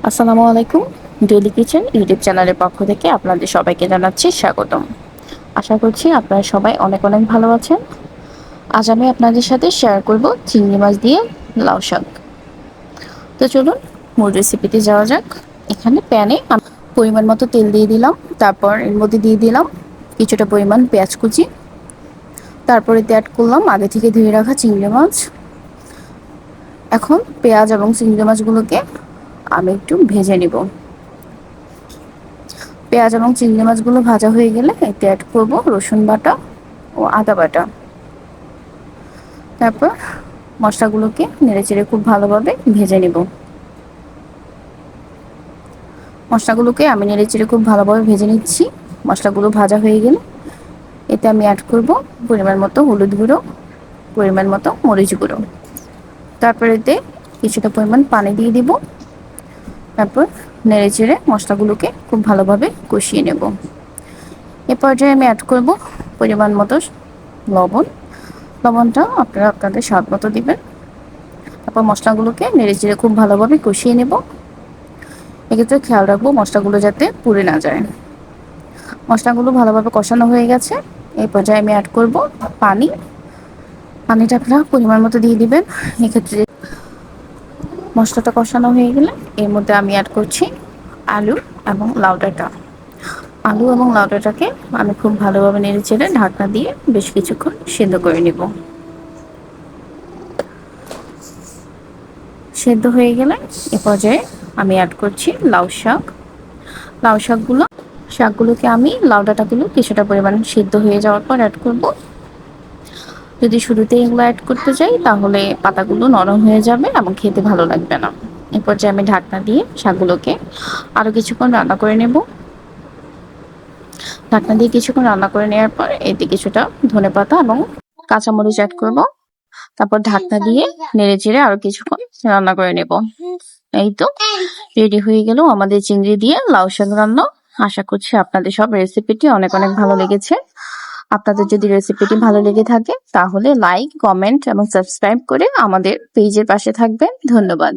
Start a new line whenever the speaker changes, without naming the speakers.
আসসালামু আলাইকুম। Daily kitchen YouTube চ্যানেলের পক্ষ থেকে আপনাদের সবাইকে জানাচ্ছি স্বাগতম। আশা করছি আপনারা সবাই অনেক অনেক ভালো আছেন। আজ আমি আপনাদের সাথে শেয়ার করব চিংড়ি মাছ দিয়ে লাউ শাক। তো চলুন মূল রেসিপিতে যাওয়া যাক। এখানে প্যানে পরিমাণ মতো তেল দিয়ে দিলাম, তারপর এর মধ্যে দিয়ে দিলাম কিছুটা পরিমাণ পেঁয়াজ কুচি, তারপরে অ্যাড করলাম আগে থেকে ধুয়ে রাখা চিংড়ি মাছ। এখন পেঁয়াজ এবং চিংড়ি মাছগুলোকে আমি একটু ভেজে নিব। পেঁয়াজ এবং চিংড়ি মাছগুলো ভাজা হয়ে গেলে এতে অ্যাড করব রসুন বাটা ও আদা বাটা। তারপর মশলাগুলোকে নেড়েচেড়ে খুব ভালোভাবে ভেজে নেব। মশলাগুলোকে আমি নেড়েচেড়ে খুব ভালোভাবে ভেজে নিচ্ছি। মশলাগুলো ভাজা হয়ে গেলে এতে আমি অ্যাড করব পরিমাণ মতো হলুদ গুঁড়ো, পরিমাণ মতো মরিচ গুঁড়ো। তারপর এতে কিছুটা পরিমাণ পানি দিয়ে দিব। তারপর নেড়েচেড়ে মশলাগুলোকে খুব ভালোভাবে কষিয়ে নেব। এ পর্যায়ে আমি অ্যাড করব পরিমাণ মতো লবণ। লবণটা আপনারা আপনাদের স্বাদ মতো দিবেন। তারপর মশলাগুলোকে নেড়েচেড়ে খুব ভালোভাবে কষিয়ে নেব। এক্ষেত্রে খেয়াল রাখবো মশলাগুলো যাতে পুড়ে না যায়। মশলাগুলো ভালোভাবে কষানো হয়ে গেছে। এই পর্যায়ে আমি অ্যাড করব পানি। পানিটা আপনারা পরিমাণ মতো দিয়ে দিবেন। এক্ষেত্রে মশলাটা কষানো হয়ে গেলে এর মধ্যে আমি অ্যাড করছি আলু এবং লাউ ডাঁটা। আলু এবং লাউ ডাঁটাকে আমি খুব ভালোভাবে নেড়েচেড়ে ঢাকনা দিয়ে বেশ কিছুক্ষণ সেদ্ধ করে নিব। সেদ্ধ হয়ে গেলে এ পর্যায়ে আমি অ্যাড করছি লাউ শাক। শাকগুলোকে আমি লাউ ডাঁটাগুলো কিছুটা পরিমাণ সিদ্ধ হয়ে যাওয়ার পর অ্যাড করব। যদি শুরুতে এগুলো অ্যাড করতে যাই তাহলে পাতাগুলো নরম হয়ে যাবে এবং খেতে ভালো লাগবে না। এ পর্যায়ে আমি ঢাকনা দিয়ে শাকগুলোকে আরও কিছুক্ষণ রান্না করে নেব। ঢাকনা দিয়ে কিছুক্ষণ রান্না করে নেওয়ার পর এতে কিছুটা ধনেপাতা এবং কাঁচামরিচ অ্যাড করব। তারপর ঢাকনা দিয়ে নেড়েচেড়ে আরো কিছুক্ষণ রান্না করে নেব। এই তো রেডি হয়ে গেল আমাদের চিংড়ি দিয়ে লাউ শাক রান্না। আশা করছি আপনাদের সব রেসিপিটি অনেক অনেক ভালো লেগেছে। আপনাদের যদি রেসিপিটি ভালো লেগে থাকে তাহলে লাইক, কমেন্ট এবং সাবস্ক্রাইব করে আমাদের পেজের পাশে থাকবেন। ধন্যবাদ।